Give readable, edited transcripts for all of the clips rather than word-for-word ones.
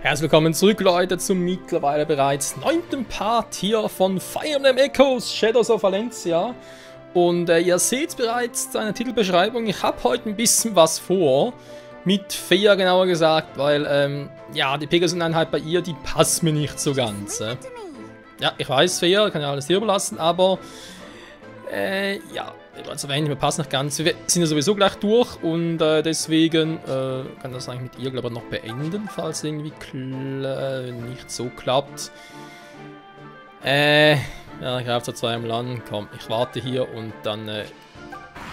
Herzlich willkommen zurück, Leute, zum mittlerweile bereits 9. Part hier von Fire Emblem Echoes Shadows of Valencia. Und ihr seht bereits eine Titelbeschreibung. Ich habe heute ein bisschen was vor. Mit Fea genauer gesagt, weil, ja, die Pegasus-Einheit bei ihr, die passt mir nicht so ganz. Ja, ich weiß, Fea, kann ja alles hier überlassen, aber, ja, also wenn wir passen nicht ganz. Wir sind ja sowieso gleich durch und deswegen kann das eigentlich mit ihr, glaube ich, noch beenden, falls es irgendwie nicht so klappt. Ja, ich greife da zweimal an. Komm, ich warte hier und dann,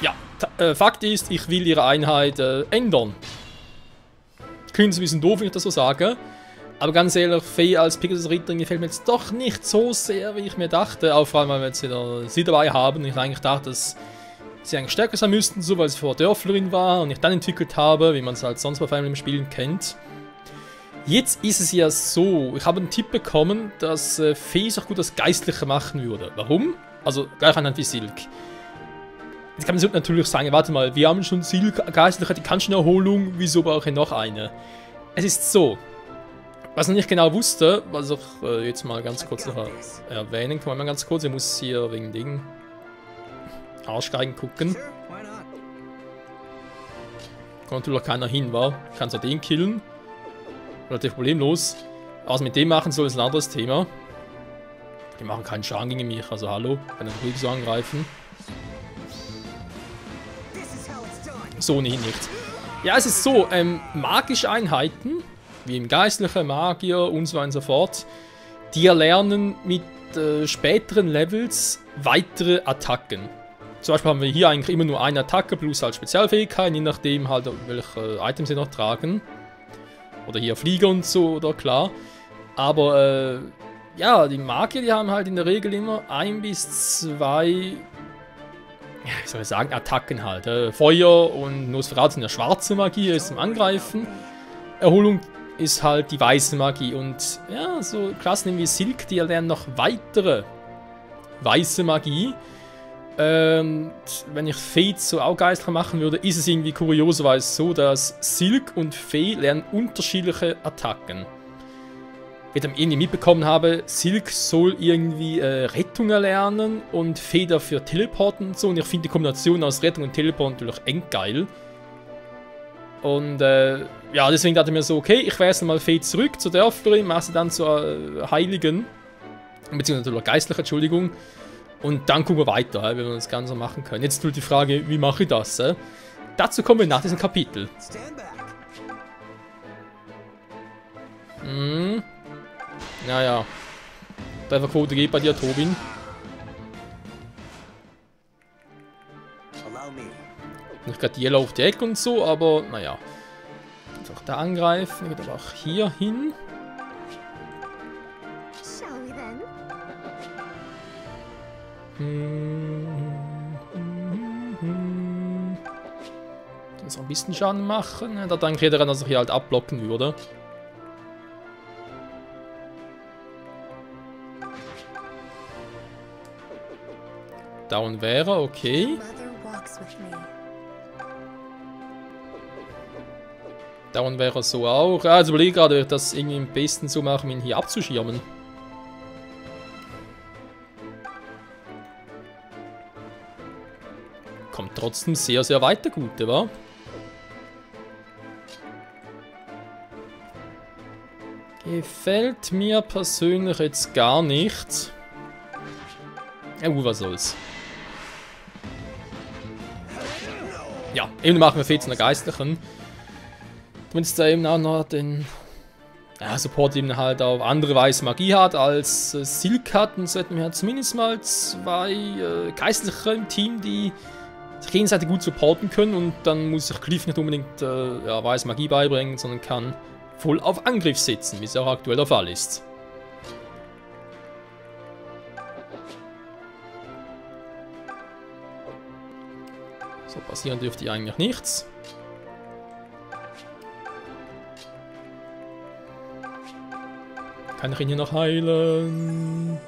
ja, Fakt ist, ich will ihre Einheit ändern. Klingt ein bisschen doof, wenn ich das so sage. Aber ganz ehrlich, Fee als Pegasus-Ritterin gefällt mir jetzt doch nicht so sehr, wie ich mir dachte. Auch vor allem, weil wir jetzt wieder sie dabei haben. Und ich eigentlich dachte, dass sie eigentlich stärker sein müssten, so weil sie vorher Dörflerin war und ich dann entwickelt habe, wie man es halt sonst bei Fire Emblem Spielen kennt. Jetzt ist es ja so, ich habe einen Tipp bekommen, dass Fee sich gut als Geistliche machen würde. Warum? Also gleich anhand wie Silk. Jetzt kann man natürlich sagen, warte mal, wir haben schon Silk, Geistliche, die kann schon Erholung, wieso brauche ich noch eine? Es ist so, was ich nicht genau wusste, was ich jetzt mal ganz kurz noch erwähnen kann, mal ganz kurz, ich muss hier wegen Dingen Arschgeigen gucken. Kommt natürlich keiner hin, war. Kann zwar den killen. Relativ problemlos. Was mit dem machen soll, ist ein anderes Thema. Die machen keinen Schaden gegen mich, also hallo. Kann er ruhig so angreifen. So nicht. Ja, es ist so, magische Einheiten, wie im Geistlichen, Magier und so weiter und so fort, die erlernen mit späteren Levels weitere Attacken. Zum Beispiel haben wir hier eigentlich immer nur eine Attacke plus halt Spezialfähigkeiten, je nachdem halt welche Items sie noch tragen. Oder hier Flieger und so, oder klar. Aber ja, die Magier, die haben halt in der Regel immer 1 bis 2, ja, wie soll ich sagen, Attacken halt. Feuer und Nosferatu sind ja schwarze Magie, ist zum Angreifen. Erholung ist halt die weiße Magie. Und ja, so Klassen wie Silk, die erlernen noch weitere weiße Magie. Wenn ich Fee so auch geistlich machen würde, ist es irgendwie kurioserweise so, dass Silk und Fee lernen unterschiedliche Attacken. Wie ich dann irgendwie mitbekommen habe, Silk soll irgendwie Rettung erlernen und Fee dafür teleporten und so. Und ich finde die Kombination aus Rettung und Teleport natürlich endgeil. Und ja, deswegen dachte ich mir so, okay, ich wäre erst mal Fee zurück zur Dörflerin, mache sie dann zur Heiligen, beziehungsweise natürlich Geistliche, Entschuldigung. Und dann gucken wir weiter, wie wir das Ganze machen können. Jetzt tut die Frage, wie mache ich das? Dazu kommen wir nach diesem Kapitel. Naja. Trefferquote geht bei dir, Tobin. Nicht gerade Yellow auf die Ecke und so, aber naja. Einfach da angreifen, geht aber auch hier hin. Das ein bisschen Schaden machen. Da denke ich daran, dass ich hier halt abblocken würde. Down wäre, okay. Down wäre so auch. Ja, also überlege gerade, ob ich das irgendwie am besten so mache, um ihn hier abzuschirmen. Kommt trotzdem sehr, sehr weit, der Gute, wa? Gefällt mir persönlich jetzt gar nicht. Ja, was soll's. Ja, eben machen wir Fee zu einer Geistlichen. Wenn es da eben auch noch den Support eben halt auf andere Weise Magie hat als Silk hat, dann sollten wir zumindest mal 2 Geistliche im Team, die sich gegenseitig gut supporten können, und dann muss sich Cliff nicht unbedingt ja, weiße Magie beibringen, sondern kann voll auf Angriff setzen, wie es auch aktuell der Fall ist. So, passieren dürfte hier eigentlich nichts. Kann ich ihn hier noch heilen?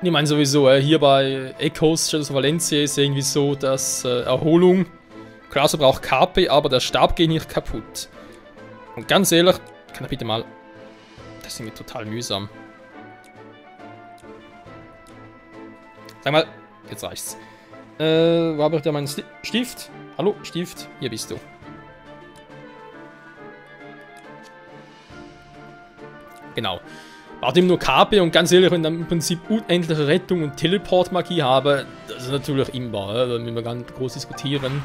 Ich meine sowieso, hier bei Echoes Shadows of Valencia ist irgendwie so, dass Erholung, klar, so braucht KP, aber der Stab geht nicht kaputt. Und ganz ehrlich, kann er bitte mal Das ist irgendwie total mühsam. Sag mal, jetzt reicht's. Wo habe ich da meinen Stift? Hallo, Stift, hier bist du. Genau. Warte ihm nur KP und ganz ehrlich, wenn dann im Prinzip unendliche Rettung und Teleport-Magie habe, das ist natürlich imbar, da müssen wir gar nicht groß diskutieren.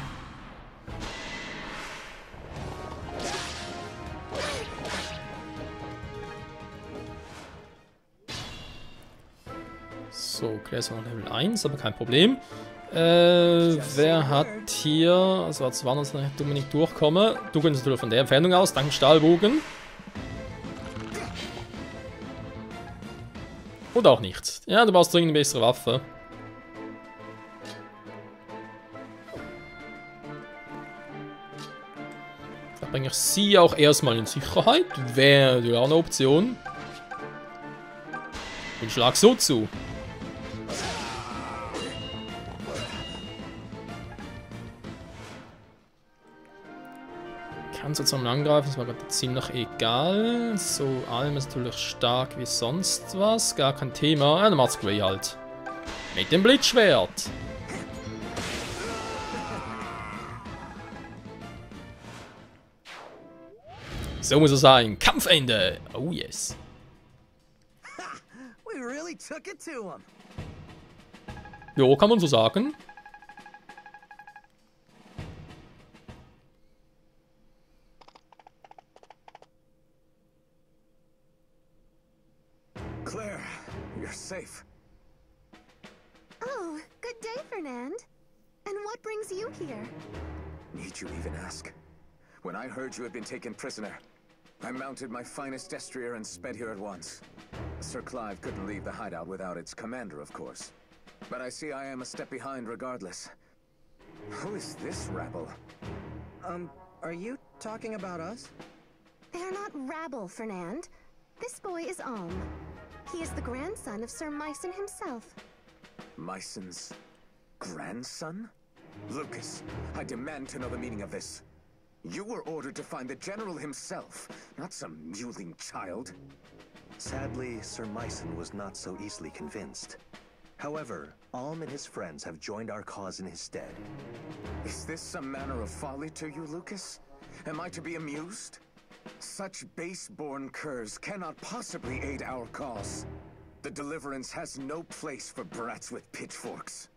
So, Claire ist noch Level 1, aber kein Problem. Wer hat hier... Also, jetzt waren uns nicht Dominik durchkommen. Du kannst natürlich von der Entfernung aus, dank Stahlbogen. Oder auch nicht. Ja, du brauchst dringend eine bessere Waffe. Da bringe ich sie auch erstmal in Sicherheit. Wäre ja auch eine Option. Und schlag so zu. Kann sozusagen angreifen, das war gerade ziemlich egal. So, Alm ist natürlich stark wie sonst was. Gar kein Thema. Ja, dann macht's Grey halt. Mit dem Blitzschwert. So muss es sein. Kampfende. Oh yes. Jo, kann man so sagen. Claire, you're safe. Oh, good day, Fernand. And what brings you here? Need you even ask? When I heard you had been taken prisoner, I mounted my finest destrier and sped here at once. Sir Clive couldn't leave the hideout without its commander, of course. But I see I am a step behind regardless. Who is this rabble? Are you talking about us? They're not rabble, Fernand. This boy is Alm. He is the grandson of Sir Myson himself. Myson's grandson? Lucas, I demand to know the meaning of this. You were ordered to find the general himself, not some mewling child. Sadly, Sir Myson was not so easily convinced. However, Alm and his friends have joined our cause in his stead. Is this some manner of folly to you, Lucas? Am I to be amused? Such base-born curs cannot possibly aid our cause. The Deliverance has no place for brats with pitchforks.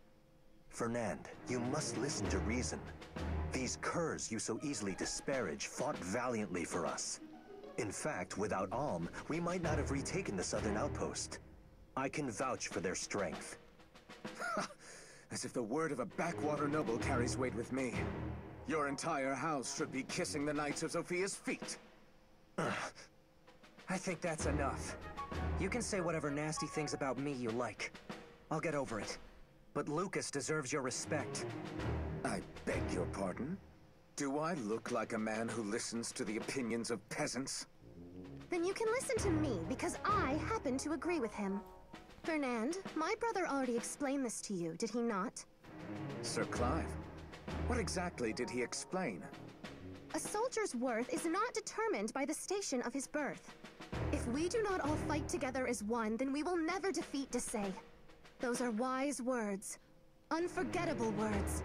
Fernand, you must listen to reason. These curs you so easily disparage fought valiantly for us. In fact, without Alm, we might not have retaken the southern outpost. I can vouch for their strength. As if the word of a backwater noble carries weight with me. Your entire house should be kissing the Knights of Sophia's feet. I think that's enough. You can say whatever nasty things about me you like. I'll get over it. But Lucas deserves your respect. I beg your pardon? Do I look like a man who listens to the opinions of peasants? Then you can listen to me, because I happen to agree with him. Fernand, my brother already explained this to you, did he not? Sir Clive? What exactly did he explain? A soldier's worth is not determined by the station of his birth. If we do not all fight together as one, then we will never defeat Desai. Those are wise words. Unforgettable words.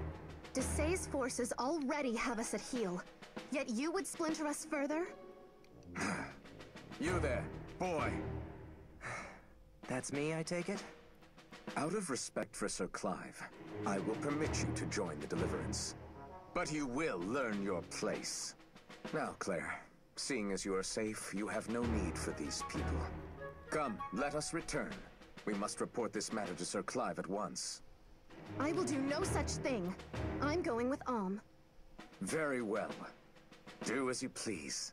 Desai's forces already have us at heel. Yet you would splinter us further? You there, boy. That's me, I take it? Out of respect for Sir Clive, I will permit you to join the Deliverance. But you will learn your place. Now, Claire, seeing as you are safe, you have no need for these people. Come, let us return. We must report this matter to Sir Clive at once. I will do no such thing. I'm going with Alm. Very well. Do as you please.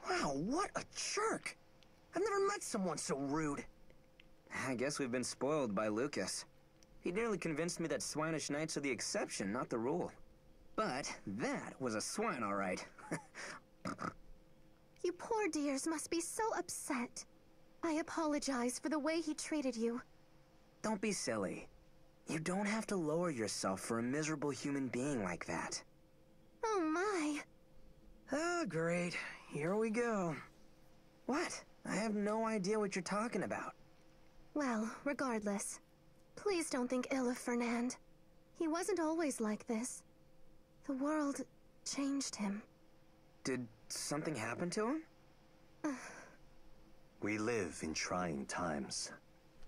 Wow, what a jerk! I've never met someone so rude. I guess we've been spoiled by Lucas. He nearly convinced me that swinish knights are the exception, not the rule. But that was a swine, all right. You poor dears must be so upset. I apologize for the way he treated you. Don't be silly. You don't have to lower yourself for a miserable human being like that. Oh my. great. Here we go. What? I have no idea what you're talking about. Well, regardless, please don't think ill of Fernand. He wasn't always like this. The world changed him. Did something happen to him? We live in trying times,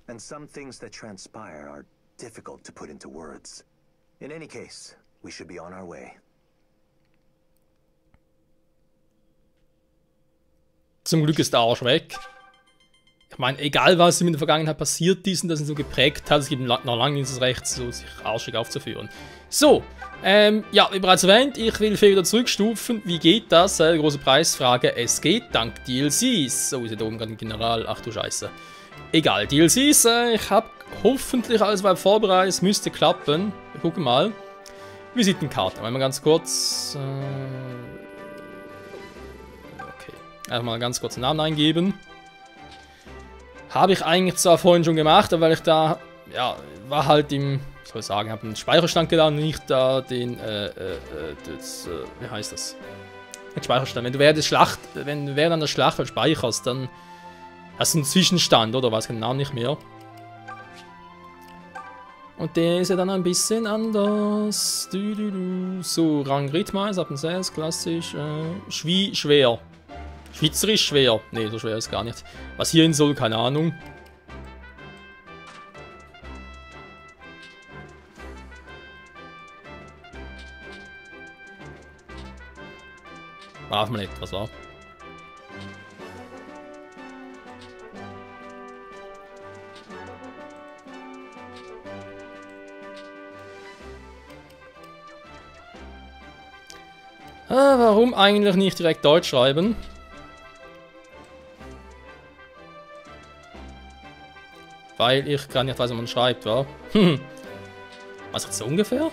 and some things that transpire are difficult to put into words. In any case, we should be on our way. Zum Glück ist der Arsch weg. Ich meine, egal was ihm in der Vergangenheit passiert ist und das ihn so geprägt hat, es gibt noch lange nicht das Recht, so sich arschig aufzuführen. So, ja, wie bereits erwähnt, ich will Fee wieder zurückstufen. Wie geht das? Große Preisfrage. Es geht dank DLCs. So, ist ja da oben gerade ein General. Ach du Scheiße. Egal, DLCs. Ich habe hoffentlich alles weit vorbereitet. Es müsste klappen. Wir gucken mal. Visitenkarte. Mal ganz kurz. Okay. Einfach mal ganz kurz den Namen eingeben. Habe ich eigentlich zwar vorhin schon gemacht, aber weil ich da, ja, war halt im, ich soll sagen, habe einen Speicherstand geladen und nicht da den, wie heißt das? Den Speicherstand. Wenn du während der Schlacht halt speicherst, dann hast du einen Zwischenstand, oder? Weiß den Namen nicht mehr. Und der ist ja dann ein bisschen anders. So, Rang Rittmeister, ab 6, klassisch, schwer. Schweizerisch schwer. Ne, so schwer ist gar nicht. Was hierhin soll, keine Ahnung. Warf mal etwas, wa? Warum eigentlich nicht direkt Deutsch schreiben? Weil ich gar nicht weiß, wie man schreibt, wa? Was jetzt so ungefähr?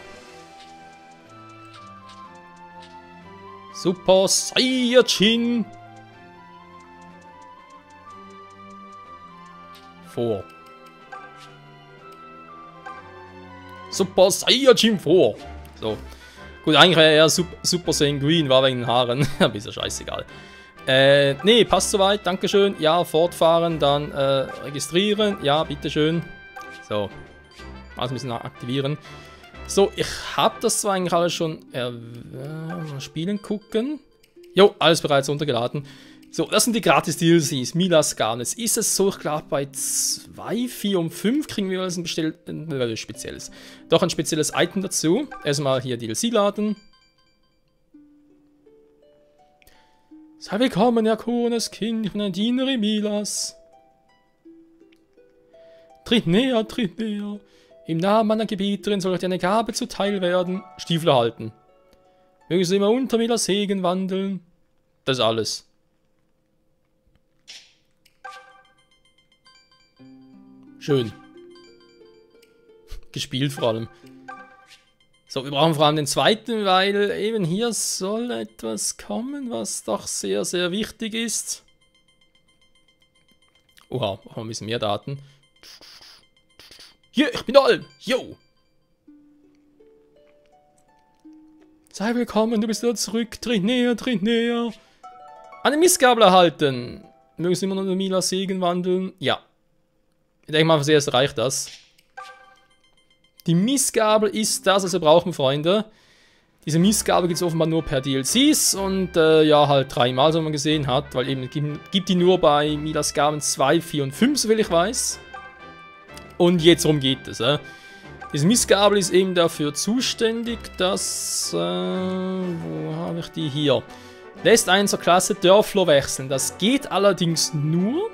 Super Saiyajin! Vor. Super Saiyajin vor. So. Gut, eigentlich wäre er Super Saiyan Green, war wegen den Haaren. Aber ist ja scheißegal. Nee, passt soweit, dankeschön. Ja, fortfahren, dann registrieren. Ja, bitteschön. So. Also ein bisschen aktivieren. So, ich habe das zwar eigentlich alles schon mal spielen gucken. Jo, alles bereits runtergeladen. So, das sind die Gratis-DLCs. Milas Garnes. Ist es so, ich glaube bei 2, 4 und 5 kriegen wir alles ein spezielles. Doch ein spezielles Item dazu. Erstmal hier DLC laden. Sei willkommen, Erkorenes Kind, ich bin ein Diener Milas. Tritt näher, tritt näher. Im Namen meiner Gebieterin soll euch eine Gabe zuteil werden. Stiefel erhalten. Mögen Sie immer unter Milas Segen wandeln. Das ist alles. Schön. Gespielt vor allem. So, wir brauchen vor allem den zweiten, weil eben hier soll etwas kommen, was doch sehr, sehr wichtig ist. Oha, brauchen wir ein bisschen mehr Daten. Hier, ich bin Olm. Yo! Sei willkommen, du bist wieder zurück. Tritt näher, tritt näher. Eine Missgabel erhalten. Mögen Sie immer noch in Milas Segen wandeln? Ja. Ich denke mal, zuerst reicht das. Die Missgabel ist das, was wir brauchen, Freunde. Diese Missgabel gibt es offenbar nur per DLCs und ja, halt 3-mal, so man gesehen hat, weil eben gibt die nur bei Milas Gaben 2, 4 und 5, soviel ich weiß. Und jetzt worum geht es. Diese Missgabel ist eben dafür zuständig, dass, wo habe ich die hier? Lässt einen zur Klasse Dörfler wechseln. Das geht allerdings nur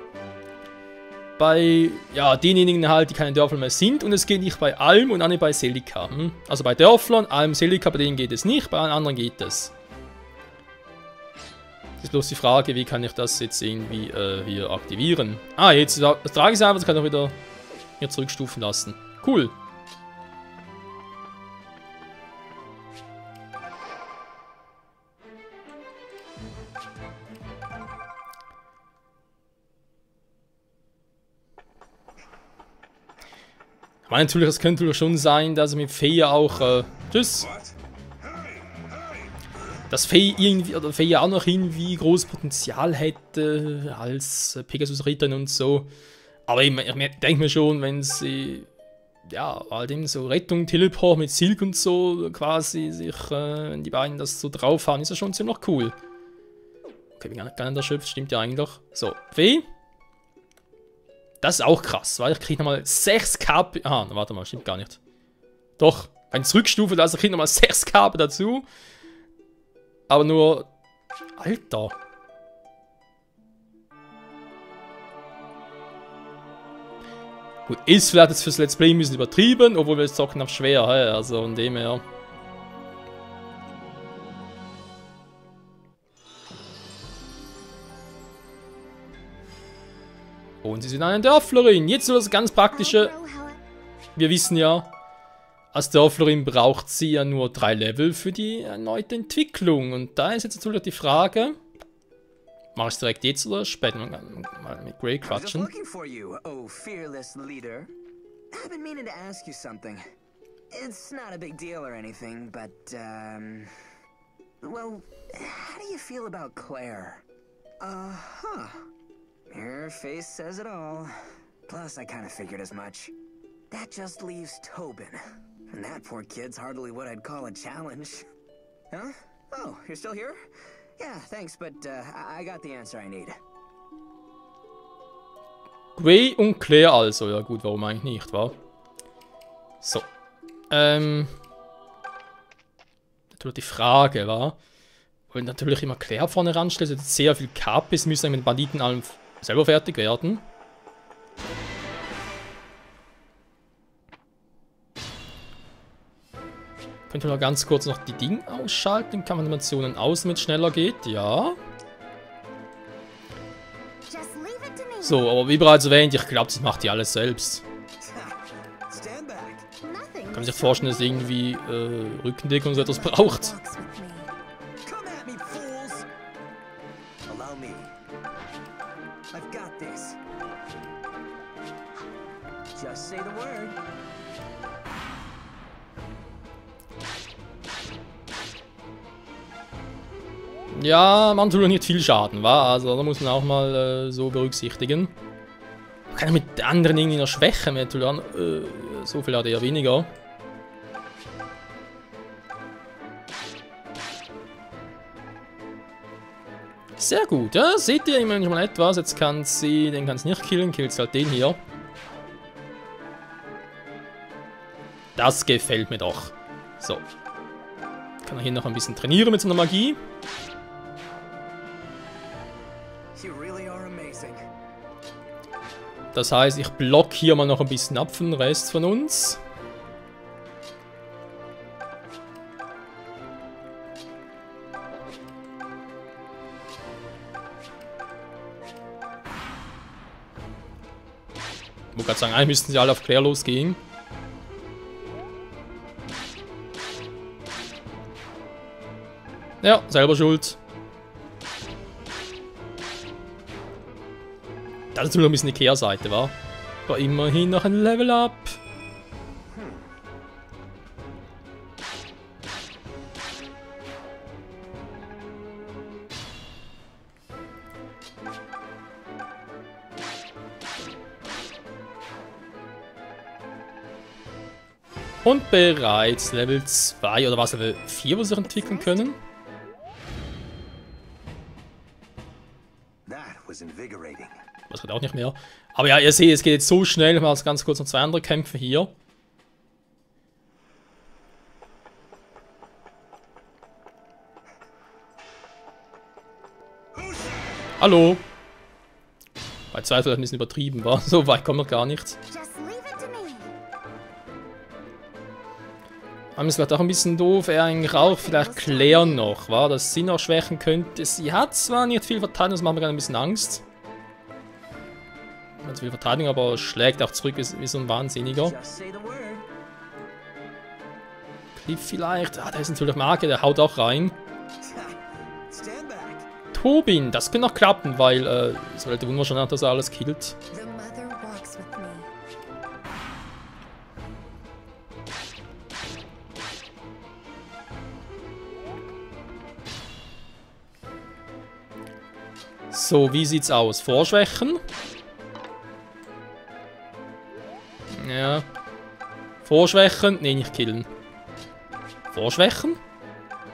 bei, ja, denjenigen halt, die keine Dörfler mehr sind. Und es geht nicht bei Alm und auch nicht bei Celica. Also bei Dörflern, Alm, Celica, bei denen geht es nicht, bei allen anderen geht es. Das ist bloß die Frage, wie kann ich das jetzt irgendwie hier aktivieren. Ah, jetzt trage ich es einfach, das kann ich auch wieder hier zurückstufen lassen. Cool. Ich meine natürlich, es könnte schon sein, dass mit Fee auch... tschüss. dass Faye irgendwie, oder Faye auch noch irgendwie großes Potenzial hätte als Pegasus-Ritterin und so. Aber ich denke mir schon, wenn sie ja, halt eben so Rettung, Teleport mit Silk und so quasi sich, wenn die beiden das so drauf haben, ist das schon ziemlich cool. Okay, wie gar nicht erschöpft, stimmt ja eigentlich. So, Faye. Das ist auch krass, weil ich kriege nochmal 6 KP. Aha, warte mal, stimmt gar nicht. Doch, eine Zurückstufe, also ich kriege nochmal 6 KP dazu. Aber nur. Alter. Gut, ist vielleicht jetzt fürs Let's Play ein bisschen übertrieben, obwohl wir es zocken auf schwer, also von dem her. Und sie sind eine Dörflerin. Jetzt nur das ganz Praktische. Wir wissen ja, als Dörflerin braucht sie ja nur 3 Level für die erneute Entwicklung. Und da ist jetzt natürlich die Frage, mache ich es direkt jetzt oder später mal mit Grey quatschen? I've been meaning to ask you something. It's not a big deal or anything, but, well, how do you feel about Claire? Uh-huh. Your face says it all. Plus, I kind of figured as much. That just leaves Tobin. And that poor kid's hardly what I'd call a challenge. Huh? Oh, you're still here? Yeah, thanks, but, I got the answer I need. Grey und Claire also. Ja gut, warum eigentlich nicht, wa? So. Natürlich die Frage, wa? Wollen natürlich immer Claire vorne ranstellen. Also sehr viel KPs müssen mit den Banditen allem selber fertig werden. Könnte man noch ganz kurz noch die Dinge ausschalten. Kampfanimationen aus, damit es schneller geht. Ja. So, aber wie bereits erwähnt, ich glaube, das macht die alles selbst. Kann man sich vorstellen, dass irgendwie Rückendeckung so etwas braucht. Ja, man tut nicht viel Schaden, wa? Also da muss man auch mal so berücksichtigen. Man kann ja mit anderen irgendwie noch schwächen, so viel hat er weniger. Sehr gut, ja, seht ihr immerhin schon mal etwas. Jetzt kann sie, den kann es nicht killen, killt halt den hier. Das gefällt mir doch. So. Kann er hier noch ein bisschen trainieren mit seiner Magie. Das heißt, ich block hier mal noch ein bisschen ab für den Rest von uns. Ich wollte gerade sagen, eigentlich müssten sie alle auf Claire losgehen. Ja, selber schuld. Das ist nur ein bisschen die Kehrseite, war. Aber immerhin noch ein Level Up. Und bereits Level 2 oder was, Level 4, wo sie sich entwickeln können. Das geht auch nicht mehr. Aber ja, ihr seht, es geht jetzt so schnell. Ich mache jetzt ganz kurz noch 2 andere Kämpfe hier. Hallo. Bei 2 vielleicht ein bisschen übertrieben war. So weit kommt noch gar nichts. Aber ist vielleicht auch ein bisschen doof. Er eigentlich auch vielleicht Claire noch, war, dass sie noch schwächen könnte. Sie hat zwar nicht viel Verteidigung, das macht mir gerade ein bisschen Angst. Ganz viel Verteidigung, aber schlägt auch zurück wie so ein Wahnsinniger. Cliff vielleicht. Ah, der ist natürlich Marke, der haut auch rein. Tobin, das könnte noch klappen, weil es sollte unwahrscheinlich, dass er alles killt. So, wie sieht's aus? Vorschwächen? Ja. Vorschwächen? Nee, nicht killen. Vorschwächen?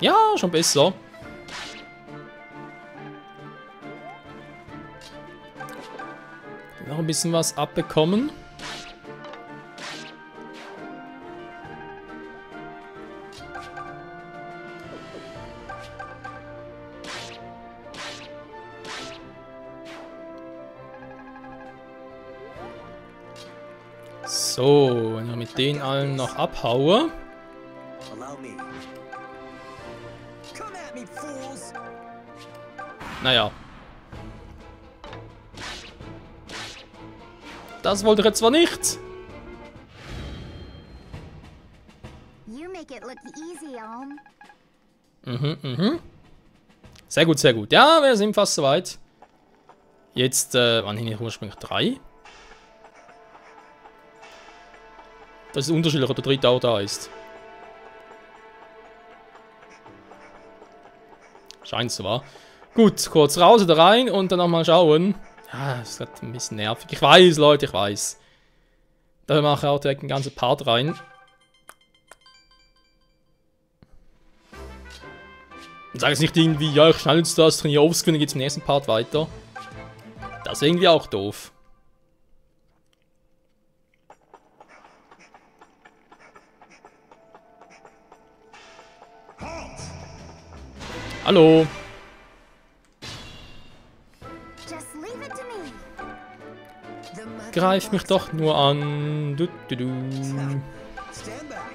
Ja, schon besser. Noch ein bisschen was abbekommen. So, wenn ich mit denen allen noch abhaue. Allow me. Come at me, fools! Naja. Das wollte ich jetzt zwar nicht. You make it look easy, Alm. Sehr gut, sehr gut. Ja, wir sind fast soweit. Jetzt, wann hin ich ursprünglich 3? Das ist unterschiedlich, ob der dritte auch da ist. Scheint so, wa? Gut, kurz raus oder rein und dann nochmal schauen. Ja, das ist gerade ein bisschen nervig. Ich weiß, Leute, ich weiß. Da mache ich auch direkt einen ganzen Part rein. Und sage jetzt nicht irgendwie, ja, ich schneide jetzt das, trainiere offscreen, dann geht es im nächsten Part weiter. Das ist irgendwie auch doof. Hallo. Just leave it to me. Greif mich doch nur an. Du, du, du. Stand back.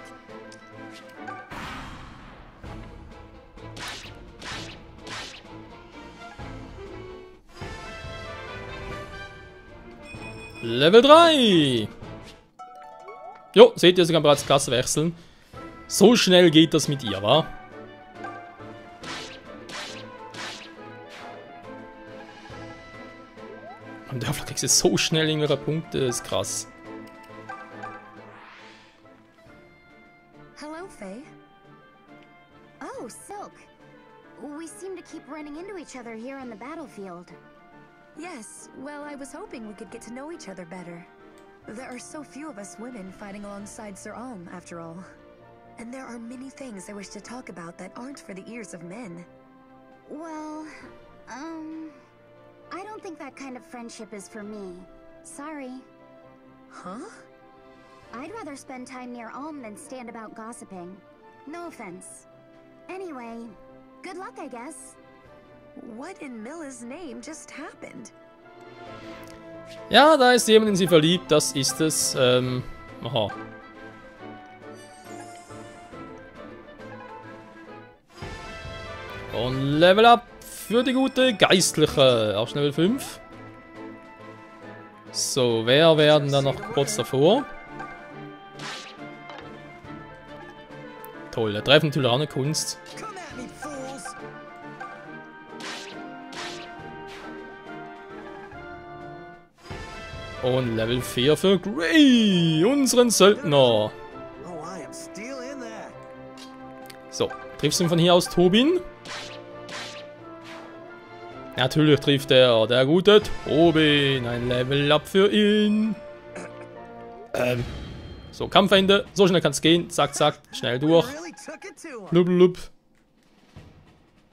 Level 3. Jo, seht ihr, sie kann bereits Klasse wechseln. So schnell geht das mit ihr, wa? Und der kriegt sie so schnell in ihre Punkte, das ist krass. Hello, Faye. Oh, Silk. We seem to keep running into each other here on the battlefield. Yes, well, I was hoping we could get to know each other better. There are so few of us women fighting alongside Sir Alm, after all. And there are many things I wish to talk about that aren't for the ears of men. Well, I don't think that kind of friendship is for me. Sorry. Huh? I'd rather spend time near Alm than stand about gossiping. No offense. Anyway, good luck, I guess. What in Milla's name just happened? Ja, da ist jemand in sie verliebt, das ist es. Aha. Und Level Up für die gute Geistliche. Auch Level 5. So, wer werden da noch kurz davor? Toll, der trifft natürlich auch eine Kunst. Come at me, fools! Und Level 4 für Gray, unseren Söldner. Oh, I am still in that. So, triffst du ihn von hier aus, Tobin? Natürlich trifft er, der gute Tobin. Ein Level Up für ihn. So, Kampfende. So schnell kann es gehen. Zack, zack. Schnell durch. Really took it to him. Blub, blub.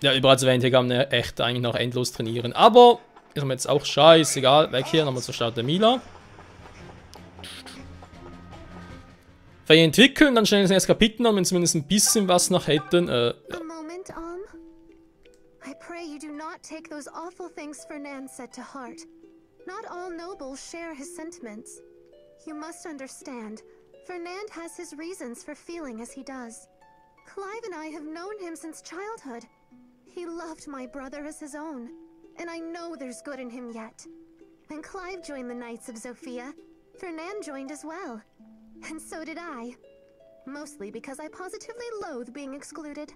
Ja, wie bereits erwähnt, hier kann man echt eigentlich noch endlos trainieren. Aber ist mir jetzt auch scheißegal. Weg hier, nochmal zur Stadt der Mila. Vielleicht entwickeln, dann schnell das nächste Kapitel an, wenn zumindest ein bisschen was noch hätten. A moment, Alm. I pray you do not take those awful things Fernand said to heart. Not all nobles share his sentiments. You must understand, Fernand has his reasons for feeling as he does. Clive and I have known him since childhood. He loved my brother as his own, and I know there's good in him yet. When Clive joined the Knights of Sophia, Fernand joined as well. And so did I. Mostly because I positively loathe being excluded.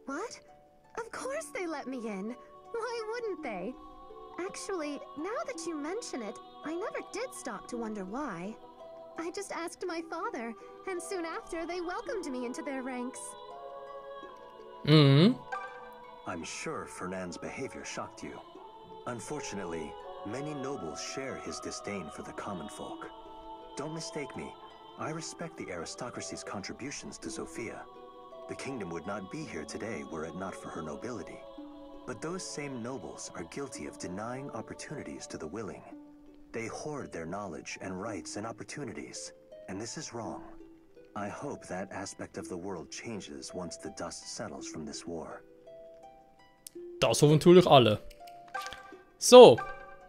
What? Of course they let me in. Why wouldn't they? Actually, now that you mention it, I never did stop to wonder why. I just asked my father, and soon after they welcomed me into their ranks. Mhm. I'm sure Fernand's behavior shocked you. Unfortunately, many nobles share his disdain for the common folk. Don't mistake me. I respect the aristocracy's contributions to Sophia. The kingdom would not be here today were it not for her nobility. But those same nobles are guilty of denying opportunities to the willing. They hoard their knowledge and rights and opportunities, and this is wrong. I hope that aspect of the world changes once the dust settles from this war. Das hoffen natürlich alle. So,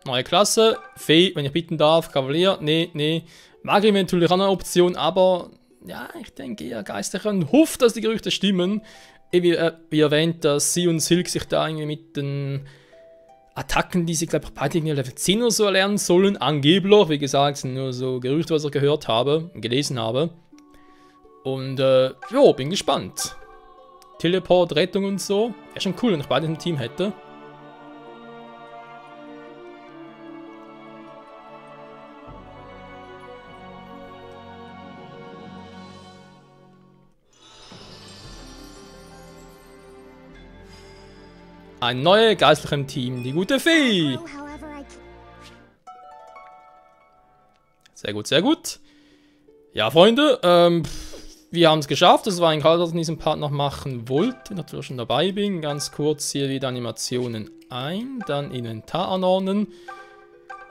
neue Klasse. Fee, wenn ich bitten darf. Kavalier, nee. Magier wäre natürlich auch eine Option, aber ja, ich denke eher geistlicher und hoffe, dass die Gerüchte stimmen. Wie erwähnt, dass sie und Silk sich da irgendwie mit den Attacken, die sie, glaube ich, beide irgendwie Level 10 oder so erlernen sollen, angeblich. Wie gesagt, sind nur so Gerüchte, was ich gehört habe, gelesen habe. Und jo, bin gespannt. Teleport, Rettung und so. Wäre schon cool, wenn ich beide im Team hätte. Ein neuer Geistlicher im Team, die gute Fee. Sehr gut, sehr gut. Ja, Freunde, wir haben es geschafft. Das war ein Teil, das ich in diesem Part noch machen wollte. Natürlich schon dabei bin. Ganz kurz hier wieder Animationen ein. Dann Inventar anordnen.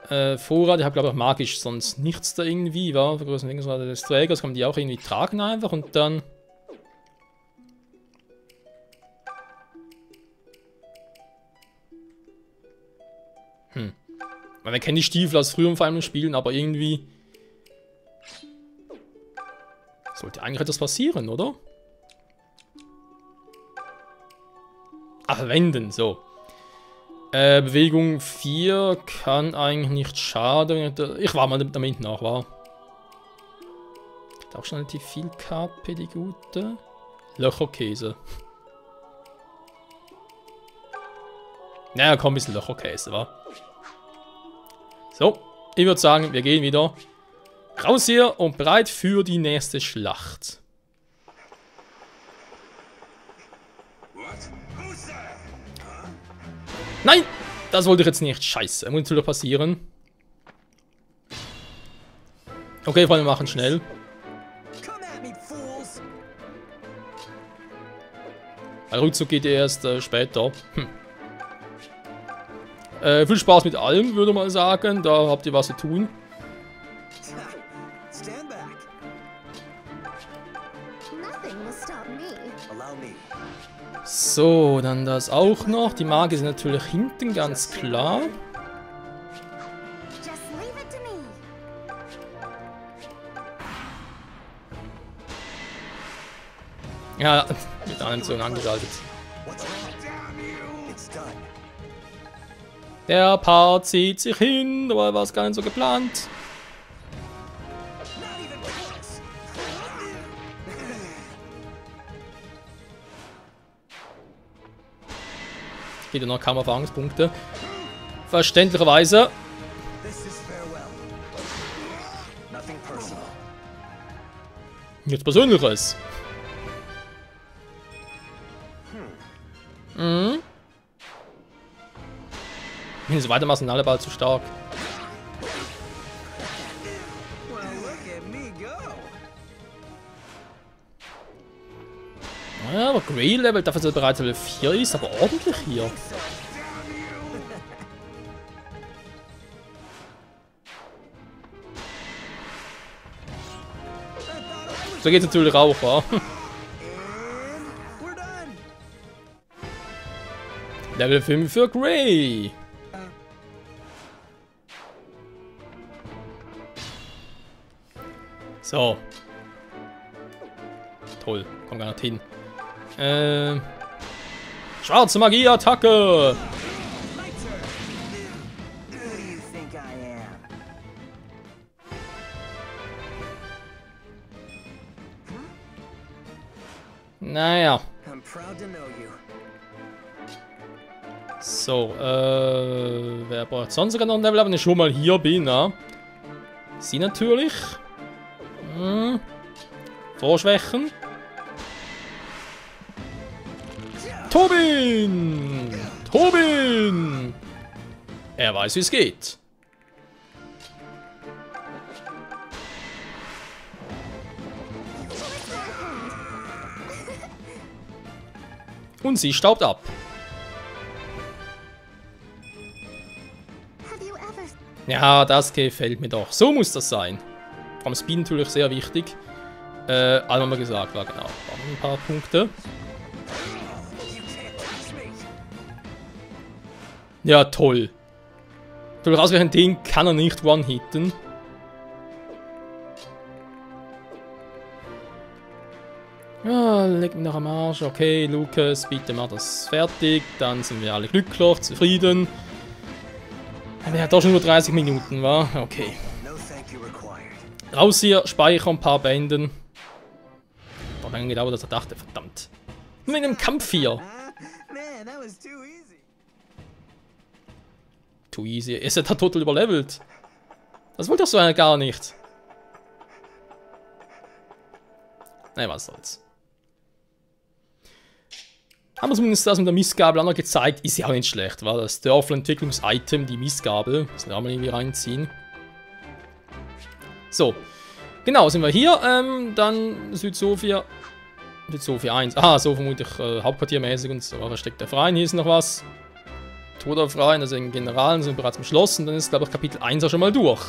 Vorrat, ich habe glaube ich auch magisch sonst nichts da irgendwie. War Vergrößern des Trägers, kann man die auch irgendwie tragen einfach und dann. Wir kennen die Stiefel aus früheren Final Spielen, aber irgendwie sollte eigentlich etwas passieren, oder? Ach, verwenden, so. Bewegung 4 kann eigentlich nicht schaden. Ich war mal damit nach, war. Hat auch schon relativ viel KP, die gute. Löcherkäse. Naja, komm, ein bisschen Löcherkäse, wa? So, ich würde sagen, wir gehen wieder raus hier und bereit für die nächste Schlacht. Nein! Das wollte ich jetzt nicht. Scheiße, muss natürlich passieren. Okay, Freunde, wir machen schnell. Weil Rückzug geht erst später. Viel Spaß mit allem, würde man sagen. Da habt ihr was zu tun. So, dann das auch noch. Die Magier sind natürlich hinten, ganz klar. Ja, mit allen so angeschaltet. Der Part zieht sich hin, aber war es gar nicht so geplant. Wieder noch kaum Erfahrungspunkte. Verständlicherweise. Nichts Persönliches. Wenn sie weitermachen, sind alle bald zu stark. Ja, aber Grey Level, dafür, dass er bereits Level 4 ist, aber ordentlich hier. So geht's natürlich auch, wa? Level 5 für Grey. So. Toll, komm gar nicht hin. Schwarze Magie-Attacke! Naja. So, wer braucht sonst sogar noch ein Level, wenn ich schon mal hier bin, na? Sie natürlich. Vorschwächen. Tobin! Tobin! Er weiß, wie es geht. Und sie staubt ab. Ja, das gefällt mir doch. So muss das sein. Vom Speed natürlich sehr wichtig. Alle haben wir gesagt, war genau. Ein paar Punkte. Ja, toll. Durch ausgerechnet den kann er nicht one-hitten. Ja, leg mich nach am Arsch. Okay, Lucas, bitte mach das fertig. Dann sind wir alle glücklich, zufrieden. Aber er hat doch schon nur 30 Minuten, wa? Okay. Raus hier, speichern, ein paar beenden. Doch lange gedauert, dass er dachte, verdammt. Nur in einem Kampf hier. Too easy. Er ist ja total überlevelt. Das wollte doch so einer gar nicht. Nein, was soll's. Haben wir zumindest das mit der Mistgabel auch noch gezeigt. Ist ja auch nicht schlecht, war das Dörfler-Entwicklungs-Item, die Mistgabel. Das wir auch mal irgendwie reinziehen. So. Genau, sind wir hier. Dann Südsofia. Südsofia 1. Ah, so vermutlich hauptquartiermäßig und so. Aber steckt der Verein, hier ist noch was. Todorfreien, also in Generalen sind wir bereits beschlossen. Dann ist, glaube ich, Kapitel 1 auch schon mal durch.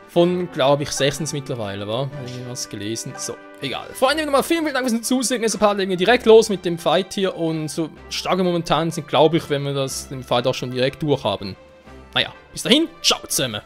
Von, glaube ich, 6. mittlerweile, war. Habe ich was gelesen. So, egal. Freunde, nochmal vielen Dank fürs Zusehen. Jetzt legen wir direkt los mit dem Fight hier. Und so stark momentan sind, glaube ich, wenn wir den Fight auch schon direkt durch haben. Naja, bis dahin, ciao zusammen.